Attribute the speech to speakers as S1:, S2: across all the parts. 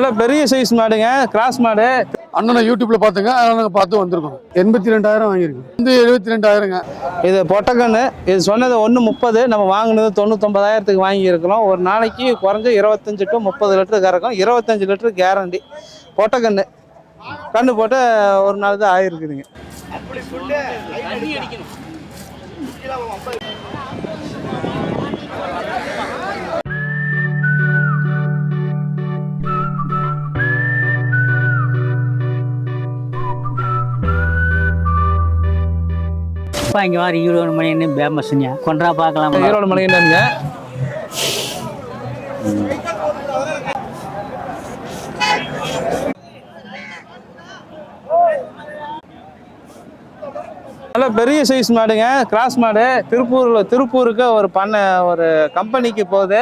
S1: நல்ல பெரிய சைஸ் மாடுங்க, கிராஸ் மாடு.
S2: அண்ணனை யூடியூப்ல பாத்துங்க, நாங்கள் பார்த்து வந்திருக்கோம். 82,000 வாங்கியிருக்கு. இது 72,000ங்க.
S1: இது பொட்டக்கண்ணு. இது சொன்னது 1.30, நம்ம வாங்கினது 99,000க்கு வாங்கியிருக்கிறோம். ஒரு நாளைக்கு குறைஞ்ச 25 to 30 லிட்டர் கறக்கும். 25 லிட்டர் கேரண்டி. பொட்டக்கண்ணு கண்ணு போட்டு ஒரு நாள் தான் ஆயிருக்குதுங்க.
S3: இங்கே வாரி ஈரோடு மணின்னு ஃபேமஸுங்க. கொண்டா பார்க்கலாம்.
S1: ஈரோடு மணின்னு நல்ல பெரிய சைஸ் மாடுங்க, கிராஸ் மாடு. திருப்பூருக்கு ஒரு ஒரு கம்பெனிக்கு போகுது.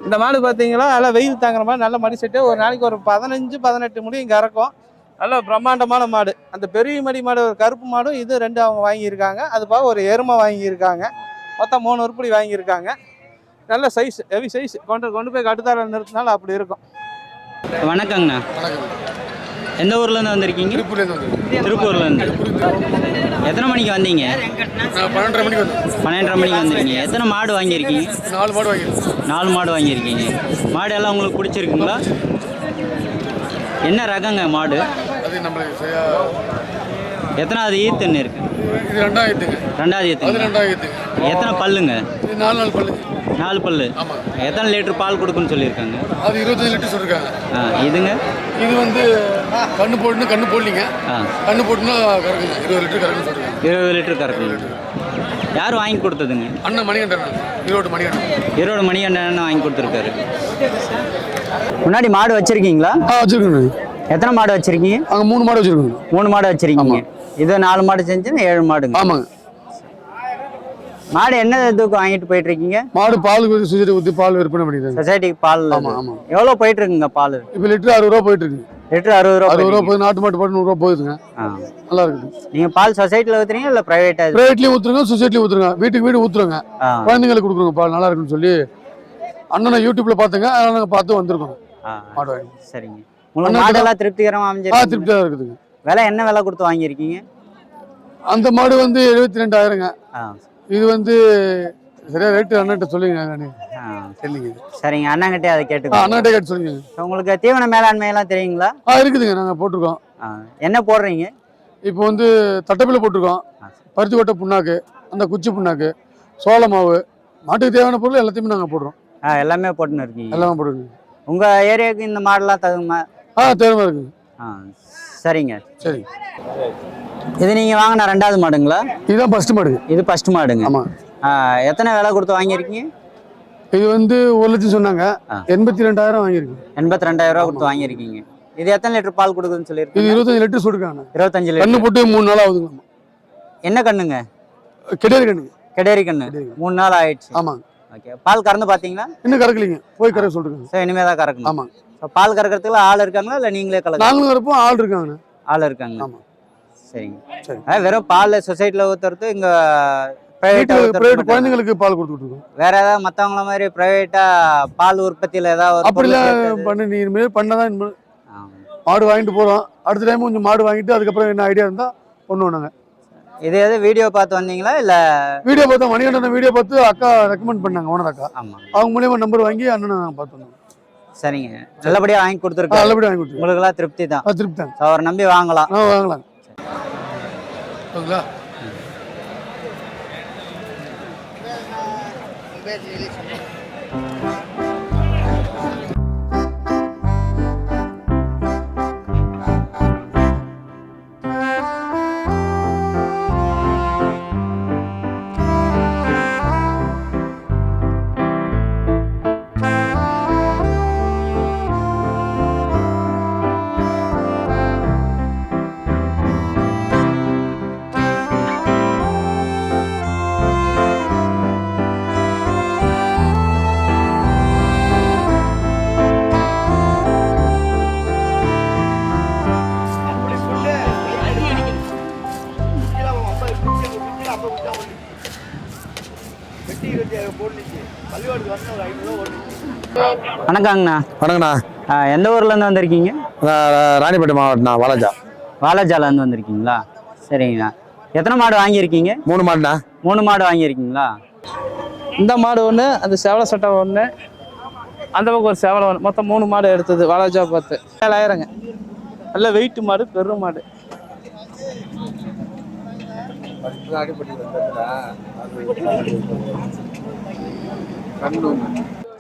S1: இந்த மாடு பார்த்தீங்களா, நல்லா வெயில் தாங்குற மாதிரி நல்ல மடி செட்டு. ஒரு நாளைக்கு ஒரு 15-18 முடி இங்கே இறக்கும். நல்ல பிரம்மாண்டமான மாடு. அந்த பெரிய மாடு ஒரு கருப்பு மாடும், இது 2 அவங்க வாங்கியிருக்காங்க. அது போக ஒரு எருமை வாங்கியிருக்காங்க. மொத்தம் 3 உருப்படி வாங்கியிருக்காங்க. நல்ல சைஸ், ஹெவி சைஸ். கொண்டு போய் கட்டுத்தார நிறுத்தினாலும் அப்படி இருக்கும்.
S3: வணக்கங்கண்ணா. எந்த ஊர்லேருந்து வந்திருக்கீங்க? திருப்பூர்லேருந்து. எத்தனை மணிக்கு வந்தீங்க?
S2: 12:30 மணிக்கு வந்தோம்.
S3: 12:30 மணிக்கு வந்திருக்கீங்க. எத்தனை மாடு வாங்கியிருக்கீங்க?
S2: 4 மாடு வாங்கியிருக்கீங்க.
S3: 4 மாடு வாங்கியிருக்கீங்க. மாடு எல்லாம் உங்களுக்கு பிடிச்சிருக்குங்களா? என்ன ரகங்க மாடு?
S2: அது நம்மளுக்கு
S3: எத்தனாவது ஈத்துன்னு இருக்கு?
S2: இது 2வது ஈத்துங்க.
S3: 2வது ஈத்துங்க.
S2: 2வது ஈத்துங்க.
S3: எத்தனை பல்லுங்க?
S2: இது 4 பல்லு.
S3: 4 பல்லு.
S2: ஆமாம்.
S3: எத்தனை லிட்டர் பால் கொடுக்குன்னு சொல்லியிருக்காங்க?
S2: அது 25 லிட்டர் சொல்லியிருக்காங்க.
S3: இதுங்க?
S2: இது வந்து கண்ணு போடலிங்க. கண்ணு போட்டுன்னா கறக்குங்க. 20 லிட்டர் கறக்குன்னு சொல்லியிருக்காங்க.
S3: 20 லிட்டர் கறக்குங்க. யார் வாங்கி கொடுத்ததுங்க?
S2: அண்ணன் மணிகண்டன்.
S3: ஈரோடு மணிகண்டன் வாங்கி கொடுத்துருக்காரு. முன்னாடி மாடு வச்சிருக்கீங்களா?
S2: வச்சிருக்கேன்.
S3: எத்தனை மாடு வச்சிருக்கீங்க?
S2: அங்கே 3 மாடு வச்சிருக்கோங்க.
S3: 3 மாடு வச்சிருக்கீங்க. இது 4 மாடு செஞ்சுன்னா 7 மாடுங்க.
S2: ஆமாங்க.
S3: மாடு என்ன இதுக்கு வாங்கிட்டு போயிட்டு இருக்கீங்க?
S2: மாடு பால் சொசைட்டி ஊற்றி பால் விற்பனை பண்ணிடுறாங்க.
S3: சொசைட்டிக்கு பால்.
S2: ஆமாம்.
S3: எவ்வளோ போயிட்டு இருக்குங்க பால்?
S2: இப்போ லிட்டர் 60 ரூபா போயிட்டு இருக்கு.
S3: லிட்டர் 60 ரூபா
S2: போகுது. நாட்டு மாட்டு பாட்டு 100 ரூபா போகுதுங்க. நல்லா இருக்குது.
S3: நீங்க பால் சொசைட்டில ஊத்துறீங்க இல்ல பிரைவேட்டா?
S2: பிரைவேட்லயும் ஊத்துறோங்க, சொசைட்டிலயும் ஊத்துறோங்க. வீட்டுக்கு ஊத்துறோங்க. குழந்தைங்களுக்கு கொடுக்குறோங்க பால் நல்லா இருக்குன்னு சொல்லி அண்ணனை யூடியூப்ல பாத்துங்க, அதனால நாங்க பார்த்து வந்திருக்கோம். மாடு வாங்கி.
S3: சரிங்க. உங்களுக்கு மாடெல்லாம் திருப்திகரமா அமைஞ்சிருக்கு?
S2: திருப்தியா இருக்குதுங்க.
S3: விலை என்ன விலை கொடுத்து வாங்கியிருக்கீங்க?
S2: அந்த மாடு வந்து 72,000ங்க. இது வந்து சரியா ரேட்டு அண்ணன்ட்ட சொல்லுங்க.
S3: சரிங்க, அண்ணன்கிட்டே அதை கேட்டு
S2: அண்ணன்கிட்ட கேட்டு சொல்லுங்க.
S3: உங்களுக்கு தீவன மேலாண்மை எல்லாம் தெரியுங்களா?
S2: இருக்குதுங்க, நாங்க போட்டிருக்கோம்.
S3: என்ன போடுறீங்க?
S2: இப்போ வந்து தட்டைப்பிள்ளை போட்டிருக்கோம், பருத்தி கொட்டை புண்ணாக்கு, அந்த குச்சி புண்ணாக்கு, சோள மாவு, மாட்டுக்கு தேவையான பொருள் எல்லாத்தையுமே நாங்க போடுறோம்.
S3: எல்லாமே போட்டுன்னு இருக்கீங்க?
S2: எல்லாமே போடுங்க.
S3: உங்க ஏரியாவுக்கு இந்த மாடெல்லாம் தகுமா?
S2: தேவையா இருக்குங்க.
S3: சரிங்க.
S2: சரி.
S3: இது நீங்க வாங்கின 2வது மாடுங்களா?
S2: இதுதான் ஃபர்ஸ்ட் மாடு.
S3: இது ஃபர்ஸ்ட் மாடுங்க.
S2: ஆமா.
S3: எத்தனை விலை கொடுத்து வாங்கியிருக்கீங்க?
S2: இது வந்து 1 லட்சம் சொன்னாங்க. 82,000 வாங்கியிருக்கு.
S3: 82,000 ரூபா கொடுத்து வாங்கியிருக்கீங்க. இது எத்தனை லிட்டர் பால் கொடுக்குதுன்னு சொல்லியிருக்கீங்க?
S2: இது 25 லிட்டர் சொல்லிருக்காங்க.
S3: 25 லிட்டர்.
S2: கண்ணு போட்டு 3 நாள் ஆகுதுங்க.
S3: என்ன கண்ணுங்க?
S2: கெடேரி கண்ணு.
S3: கெடேரி கண்ணு. 3 நாள் ஆயிடுச்சு.
S2: ஆமா.
S3: ஓகே. பால் கறந்து பாத்தீங்களா?
S2: இன்னும் கறக்கலீங்க, போய் கறக்க சொல்லிருக்காங்க.
S3: சரி, இனிமே தான் கறக்கணும்.
S2: ஆமா.
S3: பால் கறக்கிறதுக்கு ஆள் இருக்காங்களா இல்ல நீங்களே கறக்க?
S2: நாங்களும் கறப்போம், ஆள் இருக்காங்க.
S3: ஆள் இருக்காங்க.
S2: ஆமா.
S3: சரிங்க.
S2: சரி.
S3: வெறும் பால் சொசைட்டில ஊத்துறது இங்க
S2: பிரைவேட் குழந்தைங்களுக்கு பால் கொடுத்துட்டு இருக்கோம்.
S3: வேற ஏதாவது மத்தவங்கள மாதிரி பிரைவேட்டா பால் உற்பத்தியில ஏதாவது
S2: அப்படிலாம் பண்ணி நீ இனிமேல் பண்ணதான் மாடு வாங்கிட்டு போறோம். அடுத்த டைம் கொஞ்சம் மாடு வாங்கிட்டு அதுக்கப்புறம் என்ன ஐடியா இருந்தா பண்ணுவோம் நாங்க.
S3: இது எது வீடியோ பார்த்து வந்தீங்களா இல்ல?
S2: வீடியோ பார்த்தா மணிகண்டன் வீடியோ பார்த்து அக்கா ரெக்கமெண்ட் பண்ணாங்க, ஓனர் அக்கா. அவங்க மூலியமா நம்பர் வாங்கி அண்ணனை பார்த்து வந்தோம்.
S3: சரிங்க. நல்லபடியா வாங்கி கொடுத்துருக்கோம்.
S2: நல்லபடியா வாங்கி கொடுத்துருக்கோம்.
S3: உங்களுக்கு எல்லாம் திருப்தி தான்?
S2: திருப்தி தான்.
S3: அவரை நம்பி வாங்கலாம்.
S2: வாங்கலாம்.
S3: வணக்கங்கண்ணா.
S4: வணக்கண்ணா.
S3: எந்த ஊர்லேருந்து வந்திருக்கீங்க?
S4: ராணிப்பேட்டை மாவட்டம்ண்ணா, வாலாஜா.
S3: வாலாஜாலேருந்து வந்திருக்கீங்களா? சரிங்கண்ணா. எத்தனை மாடு வாங்கியிருக்கீங்க?
S4: 3 மாடுண்ணா.
S3: 3 மாடு வாங்கியிருக்கீங்களா?
S1: இந்த மாடு ஒன்று, அந்த செவலை சட்டை ஒன்று, அந்த பக்கம் ஒரு செவலை ஒன்று, மொத்தம் 3 மாடு எடுத்தது. வாலாஜா பார்த்து 7000ங்க. நல்ல வெயிட்டு மாடு, பெரும் மாடு.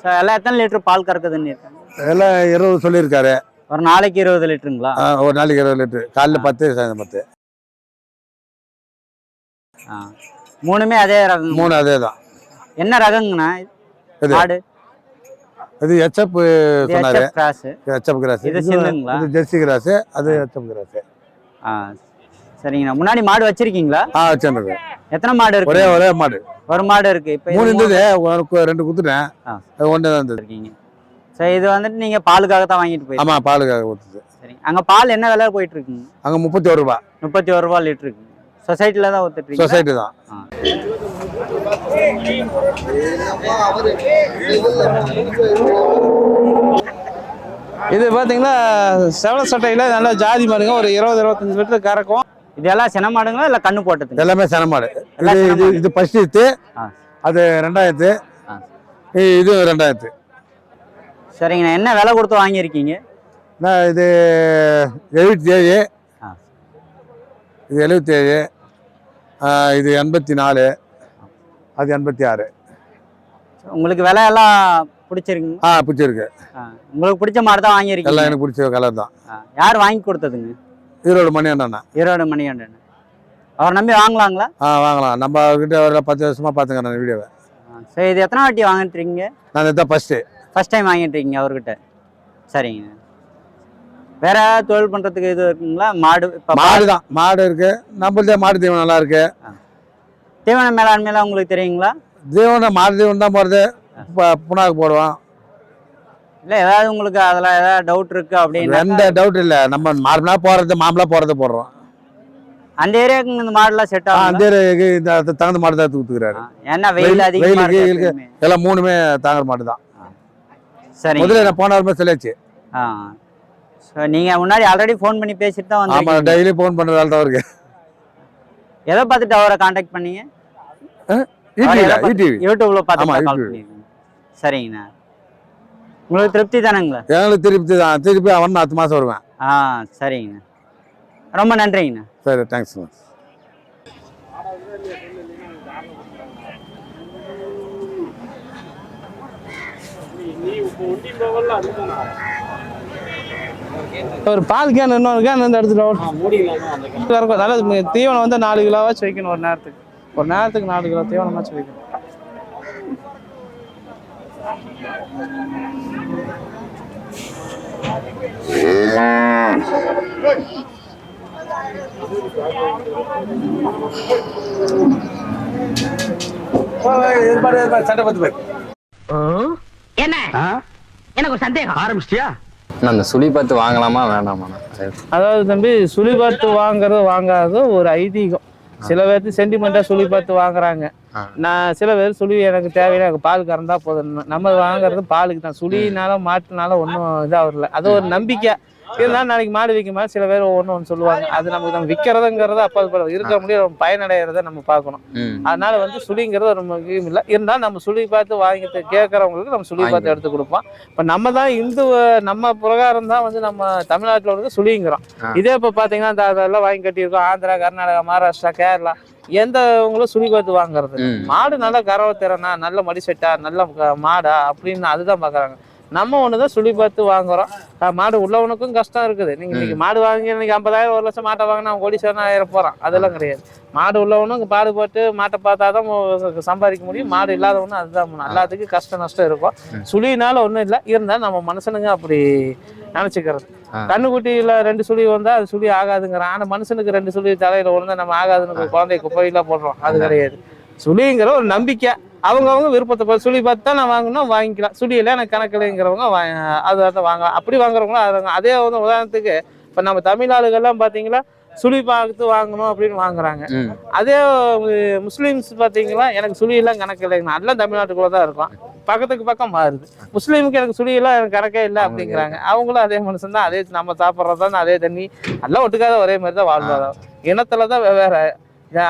S3: சார் எல்லாம் எத்தனை லிட்டர் பால் கறக்குதுன்னு இருக்காங்க?
S4: எல்லாம் 20 சொல்லியிருக்காரு.
S3: ஒரு நாளைக்கு 20 லிட்டருங்களா?
S4: ஒரு நாளைக்கு 20 லிட்டரு. காலைல 10, சாயந்தரம் 10.
S3: 3மே அதே ரகம்?
S4: 3 அதே தான்.
S3: என்ன ரகங்கண்ணா மாடு?
S4: இது ஹெச்எப் சொன்னாரு.
S3: கிராஸ்.
S4: HF cross.
S3: இது சின்னங்களா?
S4: இது ஜெர்சி கிராஸ், அது ஹெச்எப் கிராஸ்.
S3: சரிங்கண்ணா. முன்னாடி மாடு வச்சிருக்கீங்களா?
S4: வச்சிருக்கேன்.
S3: எத்தனை மாடு இருக்கு?
S4: ஒரே மாடு.
S3: ஒரு மாடு இருக்கு. இப்போ
S4: 3 இருந்தது, 2 குத்துட்டேன். அது 1 தான் இருந்தது.
S3: இருக்கீங்க. சரி, இது வந்துட்டு நீங்க பாலுக்காக தான் வாங்கிட்டு போய்?
S4: ஆமா, பாலுக்காக ஊத்துது.
S3: சரி, அங்க பால் என்ன விலை போயிட்டு இருக்குங்க?
S4: அங்க 31 ரூபா.
S3: 31 ரூபா லிட்டருக்கு. சொசைட்டில தான் ஊத்துட்டு இருக்கீங்க?
S4: சொசைட்டி தான்.
S1: இது பார்த்தீங்கன்னா செவலை சட்டையில் நல்லா ஜாதி மாடுங்க. ஒரு 20-25 லிட்டர் கறக்கும்.
S3: இது எல்லாம் சென மாடுங்களா இல்லை கண்ணு போட்டது?
S4: எல்லாமே சென மாடு. இது ஃபர்ஸ்ட் இது, அது 2000, இது 2000.
S3: சரிங்கண்ணா. என்ன விலை கொடுத்து வாங்கியிருக்கீங்க?
S4: இது 77, இது 77, இது 84, அது 86.
S3: உங்களுக்கு விலை எல்லாம் பிடிச்சிருக்குங்க?
S4: பிடிச்சிருக்கு.
S3: உங்களுக்கு பிடிச்ச மாடு தான் வாங்கியிருக்கீங்க?
S4: எல்லாம் எனக்கு பிடிச்ச கலர் தான்.
S3: யார் வாங்கி கொடுத்ததுங்க?
S4: ஈரோடு மணிகண்டன்.
S3: ஈரோடு மணிகண்டன். அவர் நம்பி வாங்கலாங்களா?
S4: வாங்கலாம். நம்ம அவர்கிட்ட ஒரு 10 வருஷமா பார்த்துங்க நான் வீடியோவை.
S3: சரி, இது எத்தனை வாட்டி வாங்கிட்டு இருக்கீங்க?
S4: நான் இதுதான் ஃபர்ஸ்ட்
S3: டைம் வாங்கிட்டு இருக்கீங்க அவர்கிட்ட. சரிங்க. வேற ஏதாவது தொழில் பண்றதுக்கு இது இருக்குங்களா? மாடு
S4: தான். மாடு இருக்கு. நம்மள்ட்ட மாடு தீவனம் நல்லா இருக்கு.
S3: தீவன மேலாண்மையெல்லாம் உங்களுக்கு தெரியுங்களா?
S4: தீவனம் மாடு தீவனம் தான் போடுறது. புண்ணாக்கு போடுவோம்.
S3: இல்லை, ஏதாவது உங்களுக்கு அதில் ஏதாவது டவுட் இருக்கு அப்படின்னு?
S4: எந்த டவுட் இல்லை. நம்ம மார்பலா போறது, மாம்பழா போறது போடுறோம்.
S3: அந்த ஏரியாவுக்கு இந்த மாடுலாம் செட் ஆகும்?
S4: அந்த ஏரியாவுக்கு தகுந்த மாடு தான் தூத்துக்கிறாரு.
S3: ஏன்னா வெயில் அதிகமா இருக்கு.
S4: எல்லாம் 3மே தாங்குற மாடு தான்.
S3: சரி,
S4: முதல்ல நான் போன வாரமே சொல்லியாச்சு.
S3: நீங்க முன்னாடி ஆல்ரெடி ஃபோன் பண்ணி பேசிட்டு தான் வந்து?
S4: ஆமா, டெய்லி ஃபோன் பண்றதால தான் இருக்கு.
S3: எதை பார்த்துட்டு அவரை கான்டாக்ட் பண்ணீங்க? யூடியூப்ல பார்த்து கால் பண்ணிருக்கீங்க. சரிங்கண்ணா. உங்களுக்கு திருப்தி தானேங்களா?
S4: எனக்கு திருப்தி தான். திருப்பி அவன் 10 மாசம் வருவேன்.
S3: சரிங்கண்ணா. ரொம்ப நன்றிங்கண்ணா.
S4: சரி, தேங்க்ஸ்.
S1: ஒரு பால் கேன், இன்னொரு கேன் வந்து எடுத்துட்டு நல்ல தீவனம் வந்து 4 கிலோவாச்சும் வைக்கணும். ஒரு நேரத்துக்கு 4 கிலோ தீவனமாச்சும் வைக்கணும்.
S5: என்ன எனக்கு ஒரு சந்தேகம்.
S6: ஆரம்பிச்சிட்டியா? அந்த சுழி பார்த்து வாங்கலாமா வேண்டாமா?
S1: அதாவது தம்பி, சுழி பார்த்து வாங்காதது ஒரு ஐதீகம். சில பேர்த்து சென்டிமெண்டா சுழி பார்த்து வாங்குறாங்க. நான் சில பேர் சுழி எனக்கு தேவையில்லை, எனக்கு பால் கறந்தா போதும். நம்ம வாங்குறது பாலுக்கு தான். சுழினால மாட்டுனால ஒன்றும் இதாக வரல. அது ஒரு நம்பிக்கை. இருந்தாலும் நாளைக்கு மாடு விற்கும் போது சில பேர் ஒன்று சொல்லுவாங்க. அது நமக்கு நம்ம விற்கிறதுங்கிறத அப்போ இருக்க முடியும், பயனடைகிறத நம்ம பார்க்கணும். அதனால வந்து சுழிங்கிறது ஒரு முக்கியம் இல்லை. இருந்தாலும் நம்ம சுழி பார்த்து வாங்கிட்டு கேட்கறவங்களுக்கு நம்ம சுழி பார்த்து எடுத்து கொடுப்போம். இப்போ நம்ம தான் நம்ம பிரகாரம் தான் வந்து நம்ம தமிழ்நாட்டில் வந்து சுழிங்கிறோம். இதே இப்போ பார்த்தீங்கன்னா அதெல்லாம் வாங்கி கட்டியிருக்கோம். ஆந்திரா, கர்நாடகா, மகாராஷ்டிரா, கேரளா, எந்தவங்களும் சுழி பார்த்து வாங்குறது. மாடு நல்ல கறவை திறனா, நல்ல மடி செட்டா, நல்ல மாடா அப்படின்னு அதுதான் பார்க்குறாங்க. நம்ம ஒண்ணுதான் சுழி பார்த்து வாங்குறோம். மாடு உள்ளவனுக்கும் கஷ்டம் இருக்குது. நீங்க இன்னைக்கு மாடு வாங்கி இன்னைக்கு 50,000 1 லட்சம் மாட்டை வாங்கினா அவன் கோடீஸ்வரன் ஆயிரம் போறான். அதெல்லாம் கிடையாது. மாடு உள்ளவனும் பாடு போட்டு மாட்டை பார்த்தாதான் சம்பாதிக்க முடியும். மாடு இல்லாதவனும் அதுதான். எல்லாத்துக்கும் கஷ்டம் நஷ்டம் இருக்கும். சுழினால ஒண்ணும் இல்லை. இருந்தாலும் நம்ம மனுஷனுங்க அப்படி நினைச்சுக்கிறது. கண்ணுக்குட்டியில 2 சுழி வந்தா அது சுழி ஆகாதுங்கிறான். ஆனா மனுஷனுக்கு 2 சுழி தலையில விழுந்தா நம்ம ஆகாதுன்னு குழந்தைக்கு குப்பையில போடுறோம். அது கிடையாது. சுழிங்கிற ஒரு நம்பிக்கை. அவங்க விருப்பத்தை சுழி பார்த்து தான் நான் வாங்கணும், வாங்கிக்கலாம். சுழியில எனக்கு கணக்கில்ங்கிறவங்க அதை வாங்க. அப்படி வாங்குறவங்களும் அதே வந்து உதாரணத்துக்கு இப்போ நம்ம தமிழ் ஆளுகள்லாம் பார்த்தீங்கன்னா சுழி பார்த்து வாங்கணும் அப்படின்னு வாங்குறாங்க.
S6: ம்.
S1: அதே முஸ்லீம்ஸ் பார்த்தீங்களா, எனக்கு சுழியெல்லாம் கணக்கு இல்லைங்கண்ணா, எல்லாம் தமிழ்நாட்டுக்குள்ள தான் இருக்கும், பக்கத்துக்கு பக்கம் மாறுது. முஸ்லீமுக்கு எனக்கு சுழியெல்லாம் எனக்கு கணக்கே இல்லை அப்படிங்கிறாங்க. அவங்களும் அதே மனுஷன் தான், அதே நம்ம சாப்பிட்றது அதே தண்ணி, எல்லாம் ஒட்டுக்காத ஒரே மாதிரி தான் வாழ்வாங்க. இனத்துல தான் வெவ்வேறு.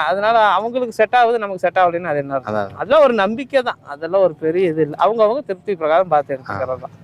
S1: அதனால அவங்களுக்கு செட் ஆகுது, நமக்கு செட் ஆகலைன்னு அது என்ன, அதெல்லாம் ஒரு நம்பிக்கை தான், அதெல்லாம் ஒரு பெரிய இது இல்லை. அவங்க திருப்தி பிரகாரம் பார்த்து எடுத்துக்கிறது தான்.